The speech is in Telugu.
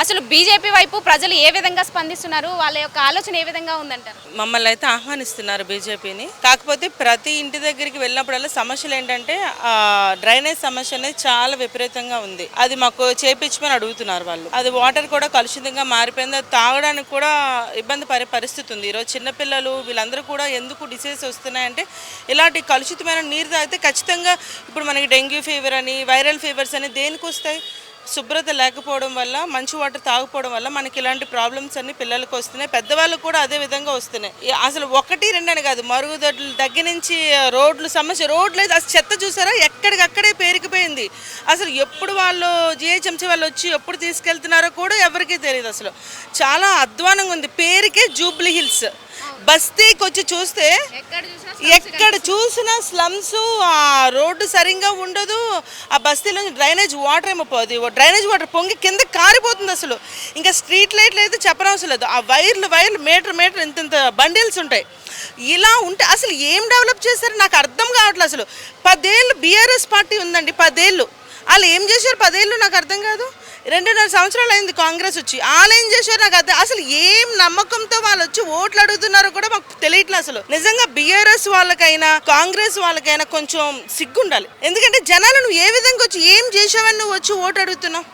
అసలు బీజేపీ వైపు ప్రజలు ఏ విధంగా స్పందిస్తున్నారు, వాళ్ళ యొక్క ఆలోచన ఏ విధంగా ఉందంటారు? మమ్మల్ని అయితే ఆహ్వానిస్తున్నారు బీజేపీని. కాకపోతే ప్రతి ఇంటి దగ్గరికి వెళ్ళినప్పుడల్లా సమస్యలు ఏంటంటే డ్రైనేజ్ సమస్య అనేది చాలా విపరీతంగా ఉంది. అది మాకు చేపించమని అడుగుతున్నారు వాళ్ళు. అది వాటర్ కూడా కలుషితంగా మారిపోయింది. అది తాగడానికి కూడా ఇబ్బంది పడే పరిస్థితి ఉంది. ఈరోజు చిన్నపిల్లలు వీళ్ళందరూ కూడా ఎందుకు డిసీజ్ వస్తున్నాయంటే ఇలాంటి కలుషితమైన నీరు తాగితే ఖచ్చితంగా ఇప్పుడు మనకి డెంగ్యూ ఫీవర్ అని, వైరల్ ఫీవర్స్ అని దేనికి వస్తాయి? శుభ్రత లేకపోవడం వల్ల, మంచి వాటర్ తాగకపోవడం వల్ల మనకి ఇలాంటి ప్రాబ్లమ్స్ అన్ని పిల్లలకు వస్తున్నాయి, పెద్దవాళ్ళకు కూడా అదే విధంగా వస్తున్నాయి. అసలు ఒకటి రెండని కాదు, మరుగుదొడ్ల దగ్గర నుంచి రోడ్లు సమస్య, రోడ్లు అయితే అసలు చెత్త చూసారా ఎక్కడికక్కడే పేరుకుపోయింది. అసలు ఎప్పుడు వాళ్ళు జిహెచ్ఎంసీ వాళ్ళు వచ్చి ఎప్పుడు తీసుకెళ్తున్నారో కూడా ఎవరికీ తెలియదు. అసలు చాలా అధ్వానంగా ఉంది. పేరుకే జూబ్లీ హిల్స్, బస్తీకి వచ్చి చూస్తే ఎక్కడ చూసినా స్లమ్స్, ఆ రోడ్డు సరిగ్గా ఉండదు. ఆ బస్తీలో డ్రైనేజ్ వాటర్ ఏమో పోదు, డ్రైనేజ్ వాటర్ పొంగి కింద కారిపోతుంది. అసలు ఇంకా స్ట్రీట్ లైట్లు అయితే చెప్పనవసరం లేదు. ఆ వైర్లు మీటర్ ఇంత బండిల్స్ ఉంటాయి. ఇలా ఉంటే అసలు ఏం డెవలప్ చేశారు నాకు అర్థం కావట్లేదు. అసలు 10 ఏళ్ళు బీఆర్ఎస్ పార్టీ ఉందండి, 10 ఏళ్ళు వాళ్ళు ఏం చేశారు? 10 ఏళ్ళు నాకు అర్థం కాదు. 2.5 సంవత్సరాలు అయింది కాంగ్రెస్ వచ్చి, వాళ్ళు ఏం చేశారు నాకు అర్థం. అసలు ఏం నమ్మకంతో వాళ్ళు వచ్చి ఓట్లు అడుగుతున్నారో కూడా మాకు తెలియట్లేదు. అసలు నిజంగా బీఆర్ఎస్ వాళ్ళకైనా కాంగ్రెస్ వాళ్ళకైనా కొంచెం సిగ్గుండాలి. ఎందుకంటే జనాలు నువ్వు ఏ విధంగా వచ్చి ఏం చేసావని నువ్వు వచ్చి ఓటు అడుగుతున్నావు?